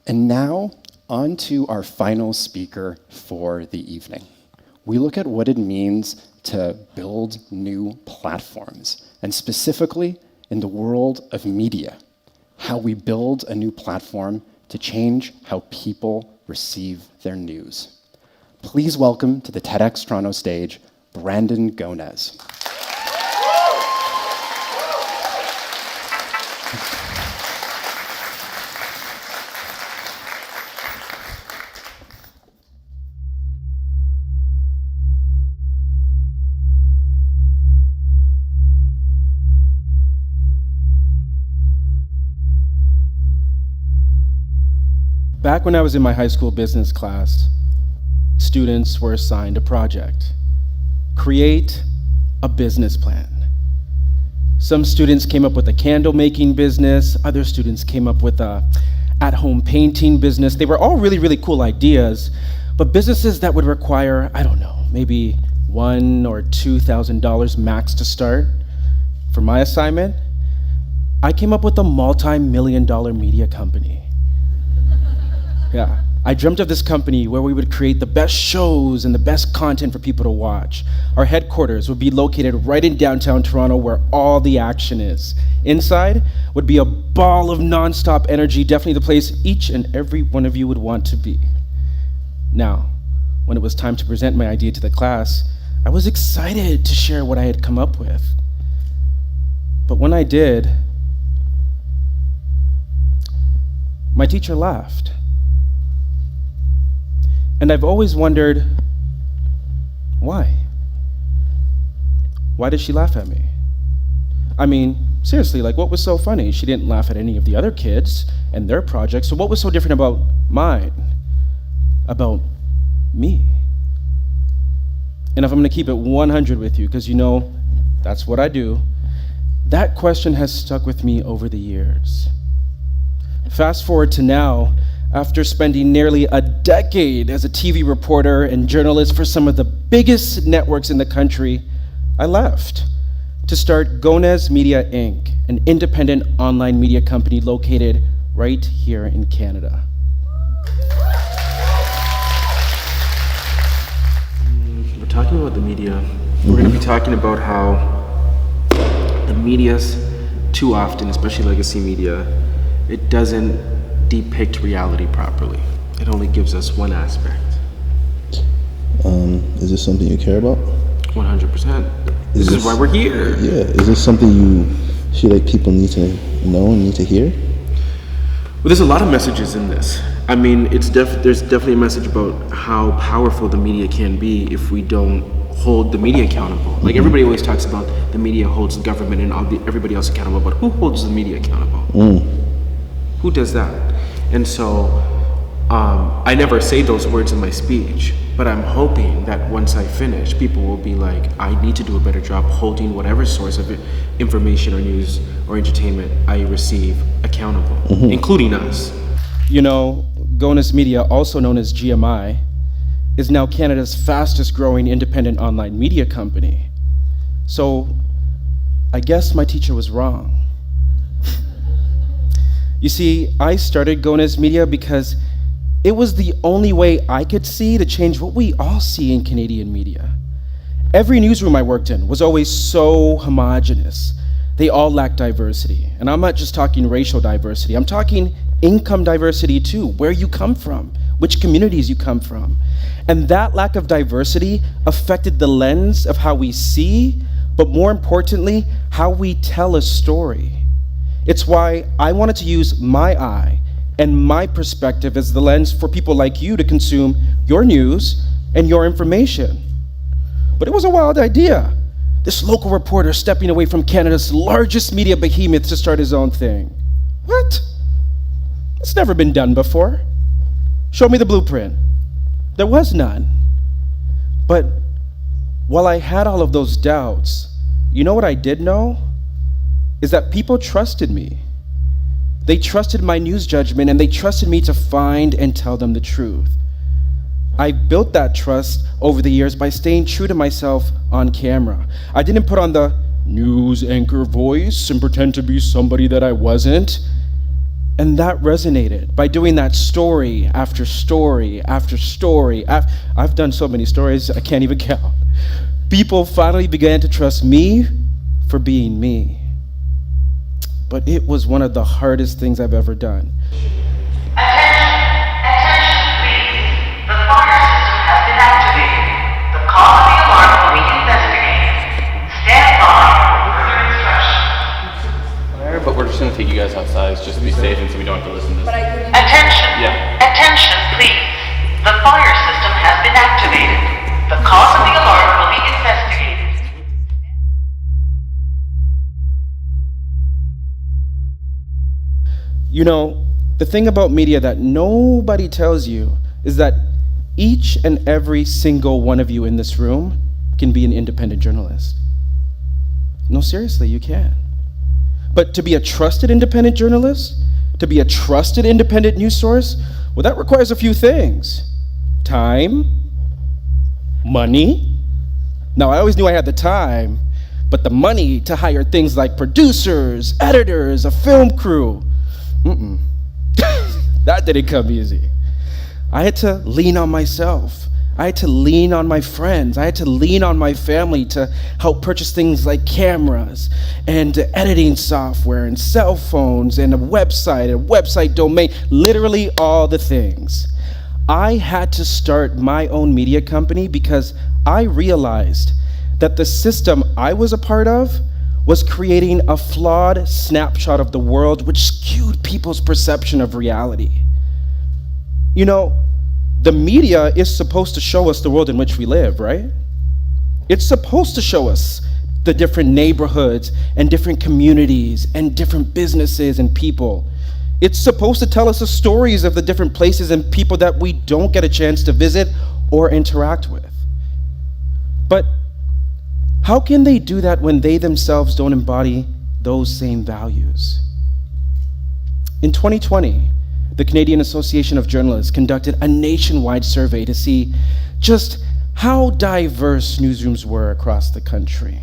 And now, on to our final speaker for the evening. We look at what it means to build new platforms, and specifically in the world of media, how we build a new platform to change how people receive their news. Please welcome to the TEDx Toronto stage, Brandon Gonez. Back when I was in my high school business class, students were assigned a project. Create a business plan. Some students came up with a candle making business, other students came up with a at-home painting business. They were all really, really cool ideas, but businesses that would require, I don't know, maybe $1,000 or $2,000 max to start. For my assignment, I came up with a multi-million-dollar media company. Yeah, I dreamt of this company where we would create the best shows and the best content for people to watch. Our headquarters would be located right in downtown Toronto where all the action is. Inside would be a ball of nonstop energy, definitely the place each and every one of you would want to be. Now, when it was time to present my idea to the class, I was excited to share what I had come up with. But when I did, my teacher laughed. And I've always wondered, why? Why did she laugh at me? I mean, seriously, like what was so funny? She didn't laugh at any of the other kids and their projects, so what was so different about mine? About me? And if I'm gonna keep it 100 with you, because you know, that's what I do, that question has stuck with me over the years. Fast forward to now, after spending nearly a decade as a TV reporter and journalist for some of the biggest networks in the country, I left to start Gonez Media Inc., an independent online media company located right here in Canada. We're talking about the media. We're going to be talking about how the media's too often, especially legacy media, it doesn't depict reality properly. It only gives us one aspect. Is this something you care about? 100%. This is why we're here. Yeah. Is this something you feel like people need to know and need to hear? Well, there's a lot of messages in this. I mean, there's definitely a message about how powerful the media can be if we don't hold the media accountable. Like everybody always talks about the media holds the government and everybody else accountable, but who holds the media accountable? Who does that? And so I never say those words in my speech, but I'm hoping that once I finish, people will be like, I need to do a better job holding whatever source of information or news or entertainment I receive accountable, including us. You know, Gonez Media, also known as GMI, is now Canada's fastest growing independent online media company. So I guess my teacher was wrong. You see, I started Gonez Media because it was the only way I could see to change what we all see in Canadian media. Every newsroom I worked in was always so homogenous. They all lacked diversity. And I'm not just talking racial diversity, I'm talking income diversity too, where you come from, which communities you come from. And that lack of diversity affected the lens of how we see, but more importantly, how we tell a story. It's why I wanted to use my eye and my perspective as the lens for people like you to consume your news and your information. But it was a wild idea. This local reporter stepping away from Canada's largest media behemoth to start his own thing. What? It's never been done before. Show me the blueprint. There was none. But while I had all of those doubts, you know what I did know? Is that people trusted me. They trusted my news judgment and they trusted me to find and tell them the truth. I built that trust over the years by staying true to myself on camera. I didn't put on the news anchor voice and pretend to be somebody that I wasn't. And that resonated by doing that story after story after story. I've done so many stories, I can't even count. People finally began to trust me for being me. But it was one of the hardest things I've ever done. Attention, please. The fire system has been activated. The cause of the alarm will be investigated. Stand by for further instructions. But we're just gonna take you guys outside just to be safe and so we don't have to listen to this. Attention. Yeah. Attention, please. The fire system has been activated. The cause of the alarm will be investigated. You know, the thing about media that nobody tells you is that each and every single one of you in this room can be an independent journalist. No, seriously, you can. But to be a trusted independent journalist, to be a trusted independent news source, well, that requires a few things. Time, money. Now, I always knew I had the time, but the money to hire things like producers, editors, a film crew, that didn't come easy. I had to lean on myself. I had to lean on my friends. I had to lean on my family to help purchase things like cameras and editing software and cell phones and a website domain, literally all the things. I had to start my own media company because I realized that the system I was a part of was creating a flawed snapshot of the world which skewed people's perception of reality. You know, the media is supposed to show us the world in which we live, right? It's supposed to show us the different neighborhoods and different communities and different businesses and people. It's supposed to tell us the stories of the different places and people that we don't get a chance to visit or interact with. But how can they do that when they themselves don't embody those same values? In 2020, the Canadian Association of Journalists conducted a nationwide survey to see just how diverse newsrooms were across the country.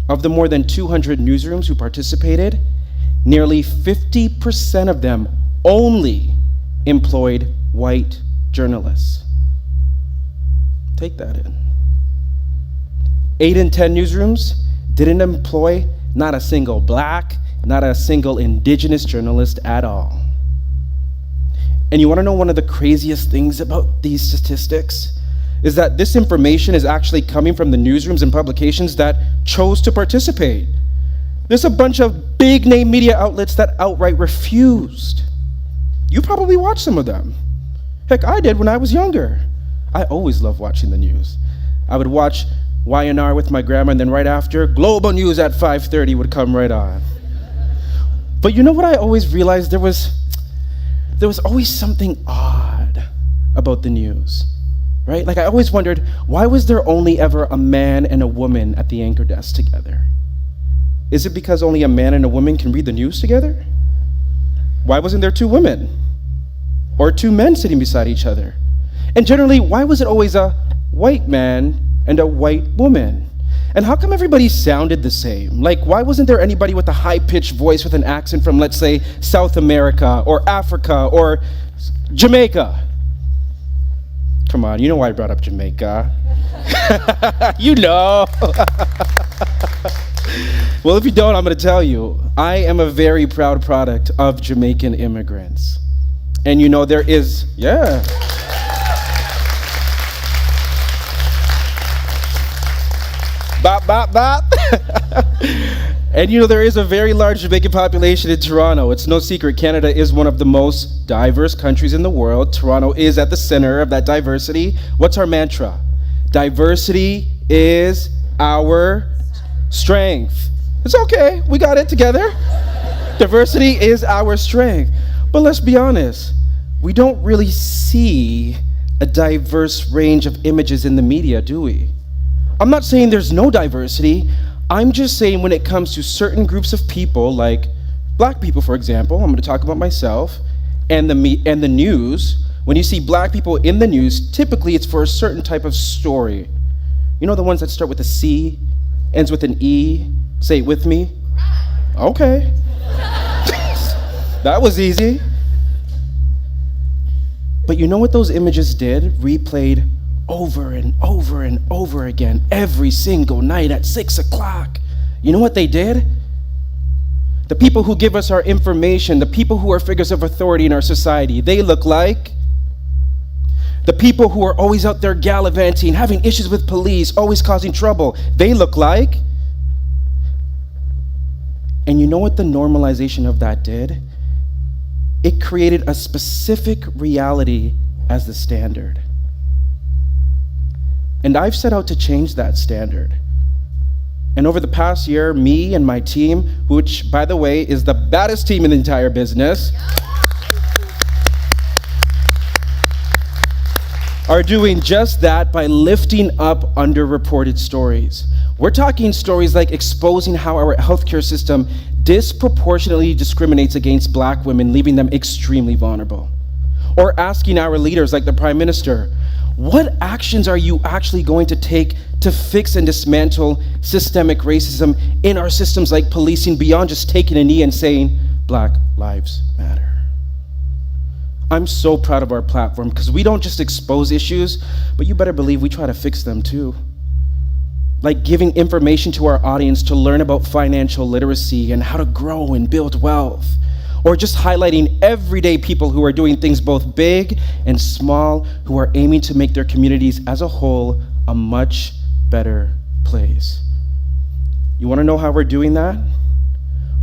Of the more than 200 newsrooms who participated, nearly 50% of them only employed white journalists. Take that in. 8 in 10 newsrooms didn't employ not a single black, not a single indigenous journalist at all. And you want to know one of the craziest things about these statistics? Is that this information is actually coming from the newsrooms and publications that chose to participate. There's a bunch of big name media outlets that outright refused. You probably watched some of them. Heck, I did when I was younger. I always loved watching the news. I would watch YNR with my grandma, and then right after, Global News at 5:30 would come right on. But you know what I always realized? There was always something odd about the news, right? Like I always wondered, why was there only ever a man and a woman at the anchor desk together? Is it because only a man and a woman can read the news together? Why wasn't there 2 women? Or 2 men sitting beside each other? And generally, why was it always a white man and a white woman? And how come everybody sounded the same? Like, why wasn't there anybody with a high-pitched voice with an accent from, let's say, South America or Africa or Jamaica? Come on, you know why I brought up Jamaica. You know. Well, if you don't, I'm going to tell you. I am a very proud product of Jamaican immigrants. And you know, there is, yeah. Bop, bop, bop. And you know, there is a very large Jamaican population in Toronto. It's no secret, Canada is one of the most diverse countries in the world. Toronto is at the center of that diversity. What's our mantra? Diversity is our strength. It's okay, we got it together. Diversity is our strength. But let's be honest, we don't really see a diverse range of images in the media, do we? I'm not saying there's no diversity. I'm just saying when it comes to certain groups of people, like black people, for example, I'm going to talk about myself, and the news, when you see black people in the news, typically it's for a certain type of story. You know the ones that start with a C, ends with an E? Say it with me. Okay. That was easy. But you know what those images did? Replayed over and over and over again, every single night at 6 o'clock. You know what they did? The people who give us our information, the people who are figures of authority in our society, they look like the people who are always out there gallivanting, having issues with police, always causing trouble, they look like. And you know what the normalization of that did? It created a specific reality as the standard. And I've set out to change that standard. And over the past year, me and my team, which, by the way, is the baddest team in the entire business, are doing just that by lifting up underreported stories. We're talking stories like exposing how our healthcare system disproportionately discriminates against Black women, leaving them extremely vulnerable. Or asking our leaders, like the Prime Minister, what actions are you actually going to take to fix and dismantle systemic racism in our systems like policing, beyond just taking a knee and saying, Black Lives Matter? I'm so proud of our platform because we don't just expose issues, but you better believe we try to fix them too. Like giving information to our audience to learn about financial literacy and how to grow and build wealth. Or just highlighting everyday people who are doing things both big and small, who are aiming to make their communities as a whole a much better place. You want to know how we're doing that?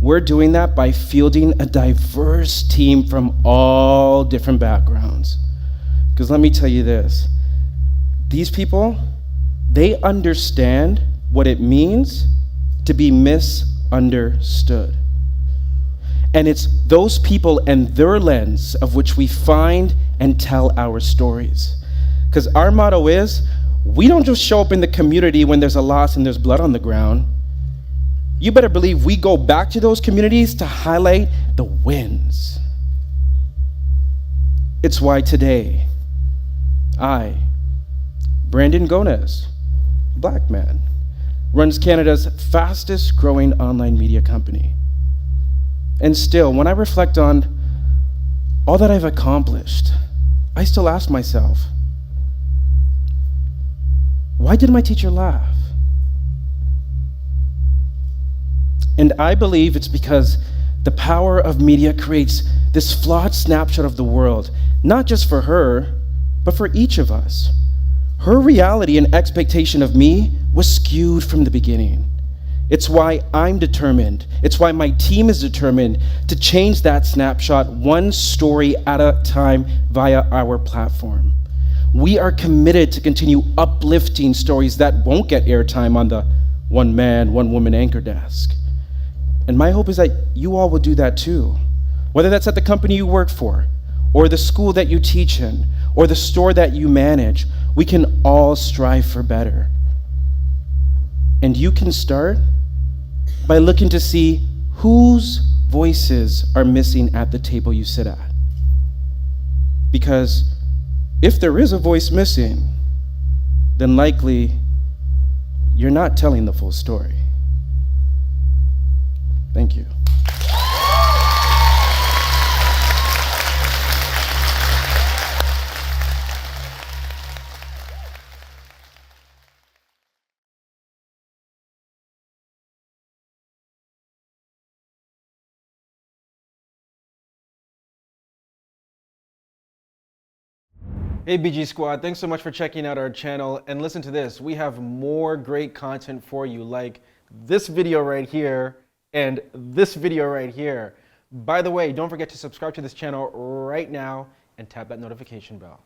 We're doing that by fielding a diverse team from all different backgrounds. Because let me tell you this, these people, they understand what it means to be misunderstood. And it's those people and their lens of which we find and tell our stories. Because our motto is, we don't just show up in the community when there's a loss and there's blood on the ground. You better believe we go back to those communities to highlight the wins. It's why today, I, Brandon Gonez, a Black man, runs Canada's fastest growing online media company. And still, when I reflect on all that I've accomplished, I still ask myself, why did my teacher laugh? And I believe it's because the power of media creates this flawed snapshot of the world, not just for her, but for each of us. Her reality and expectation of me was skewed from the beginning. It's why I'm determined, it's why my team is determined to change that snapshot one story at a time via our platform. We are committed to continue uplifting stories that won't get airtime on the one man, one woman anchor desk. And my hope is that you all will do that too. Whether that's at the company you work for, or the school that you teach in, or the store that you manage, we can all strive for better. And you can start by looking to see whose voices are missing at the table you sit at. Because if there is a voice missing, then likely you're not telling the full story. Thank you. Hey BG Squad, thanks so much for checking out our channel. And listen to this, we have more great content for you, like this video right here and this video right here. By the way, don't forget to subscribe to this channel right now and tap that notification bell.